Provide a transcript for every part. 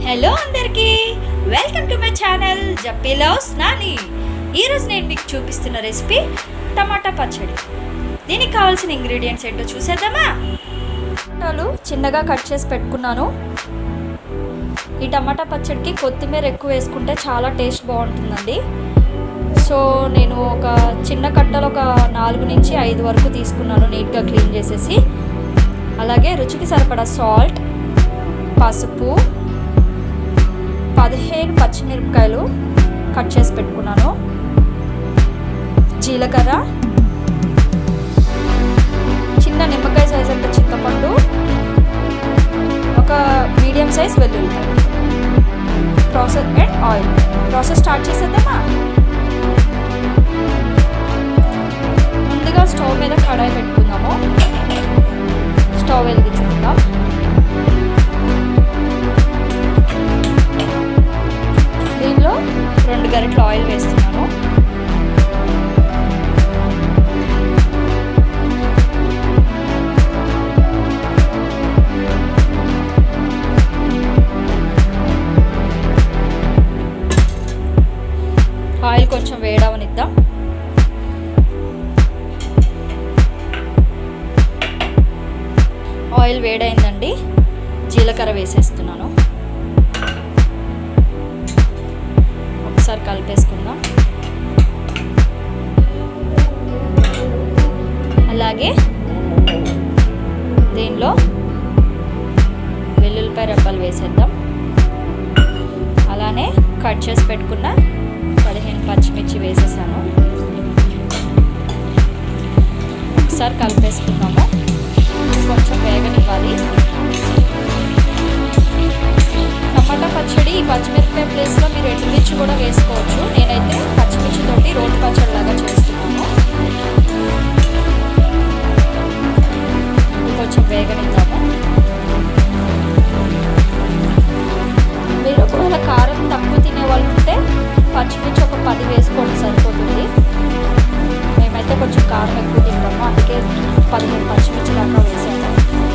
Hello అందరికీ, welcome to my channel Jappy loves Nani. ఈరోజు నేను మీకు చూపిస్తున్న రెసిపీ టమాటా పచ్చడి. దీనికి కావాల్సిన ఇంగ్రీడియంట్స్ ఏంటో చూసేద్దామా. టమాటాలు చిన్నగా కట్ చేసి పెట్టుకున్నాను. ఈ టమాటా పచ్చడికి కొత్తిమీర ఎక్కువ వేసుకుంటే చాలా టేస్ట్ బాగుంటుందండి. సో నేను ఒక చిన్న కట్టలు ఒక 4 నుంచి 5 వరకు తీసుకున్నాను, నీట్గా క్లీన్ చేసేసి. అలాగే రుచికి సరిపడా సాల్ట్, పసుపు, 15 పచ్చిమిరపకాయలు కట్ చేసి పెట్టుకున్నాను, జీలకర్ర, చిన్న నిమ్మకాయ సైజ్ అంత చింతపండు, ఒక మీడియం సైజ్ వెల్లుల్లి. Process and oil. Process start చేసేద్దామా. ముందుగా స్టవ్ మీద కడాయి పెట్టుకుందాము. స్టవ్ వెలిగించుకుందాం. దీనిలో 2 గరిటెలు ఆయిల్ వేస్తున్నాను. ఆయిల్ కొంచెం వేడవనిద్దాం. ఆయిల్ వేడైందండి. జీలకర్ర వేసేస్తున్నాను. ఒకసారి కలిపేసుకుందాం. అలాగే దీనిలో వెల్లుల్లిపాయ రెబ్బలు వేసేద్దాం. అలానే కట్ చేసి పెట్టుకున్న 15 పచ్చిమిర్చి వేసేసాను. ఒకసారి కలిపేసుకుందాము. కొంచెం వేగనివ్వాలి. టమాటా పచ్చడి ఈ పచ్చిమిరపకాయ ప్లేస్లో మీరు ఎండుమిర్చి కూడా వేసుకోవచ్చు. నేనైతే పచ్చిమిర్చితోటి రోటి పచ్చడి లాగా చేస్తున్నాను. కొంచెం వేగనిద్దాము. మీరు ఒకవేళ కారం తక్కువ తినే వాళ్ళు ఉంటే పచ్చిమిర్చి ఒక 10 వేసుకోండి, సరిపోతుంది. మేమైతే కొంచెం కారం ఎక్కువ తింటాము, అందుకే 15 పచ్చిమిర్చి దాకా వేసాము.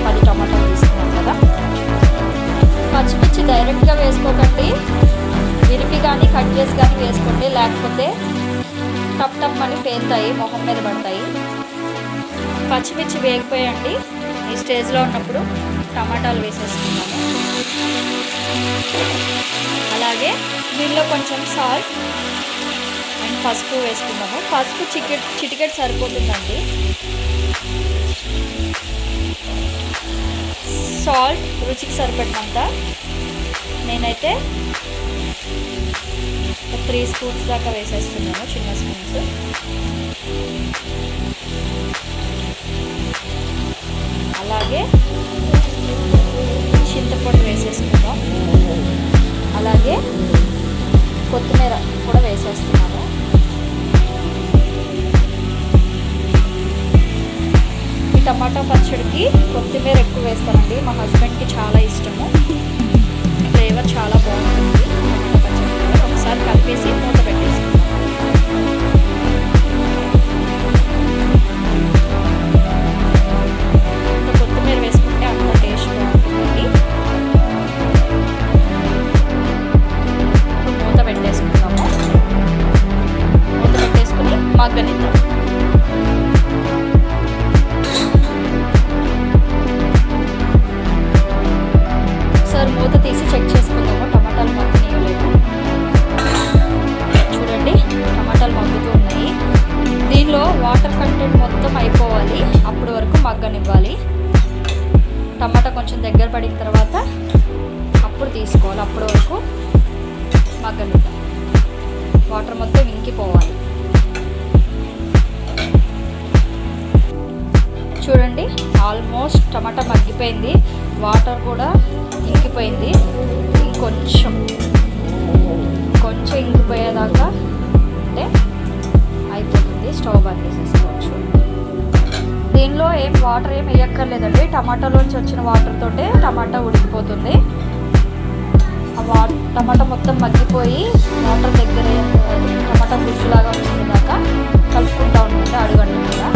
10 టమాటాలు తీసుకున్నాం కదా. పచ్చిమిర్చి డైరెక్ట్గా వేసుకోకండి, విరిపి కానీ కట్ చేసి కానీ వేసుకోండి, లేకపోతే టప్ టప్ అని పేలుతాయి, మొహం మీద పడతాయి. పచ్చిమిర్చి వేగిపోయండి. ఈ స్టేజ్లో ఉన్నప్పుడు టమాటాలు వేసేసుకున్నాము. అలాగే దీనిలో కొంచెం సాల్ట్ అండ్ పసుపు వేసుకున్నాము. పసుపు చిటికెట్ సరిపోతుందండి. సాల్ట్ రుచికి సరిపడినంత. నేనైతే 3 స్పూన్స్ దాకా వేసేస్తున్నాను, చిన్న స్పూన్స్. అలాగే చింతపండు వేసేసుకుందాం. అలాగే కొత్తిమీర కూడా వేసేస్తున్నాను. ఈ టమాటా పచ్చడికి కొత్తిమీర ఎక్కువ వేస్తానండి. మా హస్బెండ్కి చాలా ఇష్టము. ఫ్లేవర్ చాలా బాగుంటుంది టమాటా పచ్చడి. ఒకసారి కలిపేసి మూత పెట్టేసుకుందాం. కొత్తిమీర వేసుకుంటే అంత టేస్ట్ బాగుంటుందండి. మూత పెట్టేసుకుందాము. మూత పెట్టేసుకుని మగ్గనిద్దాం. ఒకసారి మూత తీసి చెక్ చేసుకుందాము టమాటాలు మగ్గనియలేదు. చూడండి, టమాటాలు మగ్గుతూ ఉన్నాయి. దీనిలో వాటర్ కంటెంట్ మొత్తం అయిపోవాలి, అప్పటి వరకు మగ్గనివ్వాలి. టమాటా కొంచెం దగ్గర పడిన తర్వాత అప్పుడు తీసుకోవాలి, అప్పటి వరకు మగ్గనిద్దాం. వాటర్ మొత్తం ఇంకిపోవాలి. చూడండి, ఆల్మోస్ట్ టమాటా మగ్గిపోయింది, వాటర్ కూడా ఇంకిపోయింది. ఇంకొంచెం ఇంకిపోయేదాకా అంటే అయిపోతుంది. స్టవ్ బంద్ చేసేసుకోవచ్చు. దీనిలో వాటర్ ఏం వేయక్కర్లేదండి. టమాటాలోంచి వచ్చిన వాటర్ తోటే టమాటా ఉడికిపోతుంది. టమాటా మొత్తం మగ్గిపోయి వాటర్ దగ్గర టమాటా గుజ్జులాగా వచ్చిన దాకా కలుపుకుంటూ ఉంటుంది అడుగండి కూడా.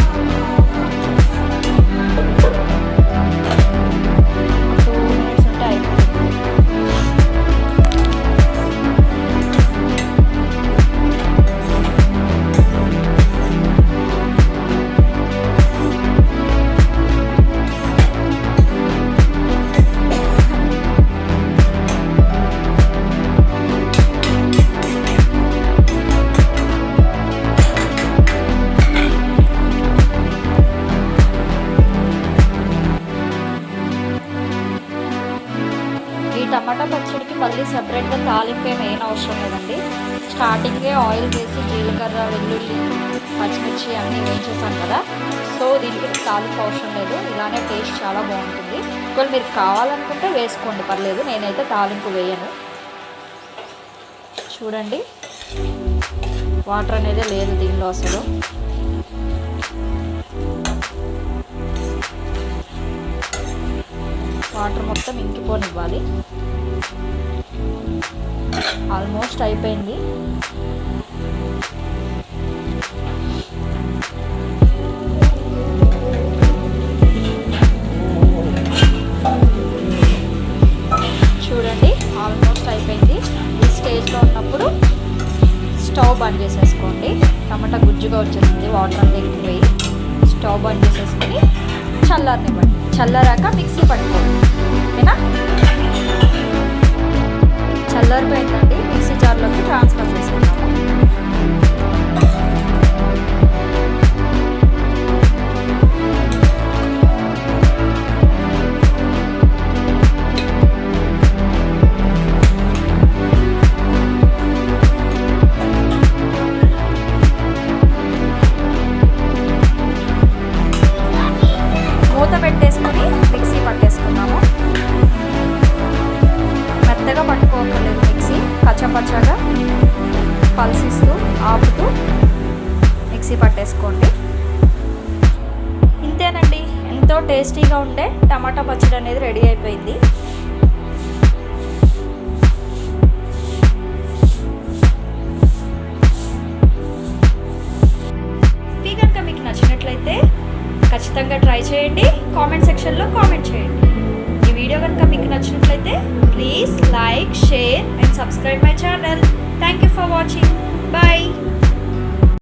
పచ్చడికి మళ్ళీ సపరేట్గా తాలింపు ఏం అవసరం లేదండి. స్టార్టింగే ఆయిల్ వేసి జీలకర్ర, వెల్లుల్లి, పచ్చిమిర్చి అన్నీ వేయించేసాను కదా, సో దీనికి తాలింపు అవసరం లేదు. ఇలానే టేస్ట్ చాలా బాగుంటుంది. ఒకవేళ మీరు కావాలనుకుంటే వేసుకోండి, పర్లేదు. నేనైతే తాలింపు వేయను. చూడండి, వాటర్ అనేది లేదు దీనిలో అసలు. వాటర్ మొత్తం ఇంకిపోనివ్వాలి. ఆల్మోస్ట్ అయిపోయింది. చూడండి, ఆల్మోస్ట్ అయిపోయింది. ఈ స్టేజ్లో ఉన్నప్పుడు స్టవ్ బంద్ చేసేసుకోండి. టమాటా గుజ్జుగా వచ్చేసింది, వాటర్ అంతా ఎక్కువై. స్టవ్ బంద్ చేసేసుకొని చల్లారనివ్వండి. చల్లారాక మిక్సీ పట్టుకోండి, ఓకేనా? చల్లారిపోయిందండి, మిక్సీ జార్లోకి ట్రాన్స్ఫర్ చేసుకుందాము. మూత పెట్టేసుకొని మిక్సీ పట్టేసుకున్నాము. మెత్తగా పట్టుకోకలేదు, మిక్సీ పచ్చపచ్చగా పల్సిస్తూ ఆపుతూ మిక్సీ పట్టేసుకోండి. ఇంతేనండి, ఎంతో టేస్టీగా ఉండే టమాటా పచ్చడి అనేది రెడీ అయిపోయింది. కనుక మీకు నచ్చినట్లయితే ఖచ్చితంగా ట్రై చేయండి. కామెంట్ సెక్షన్లో కామెంట్ చేయండి. ఈ వీడియో కనుక మీకు నచ్చినట్లయితే please like, share and subscribe my channel. Thank you for watching. Bye.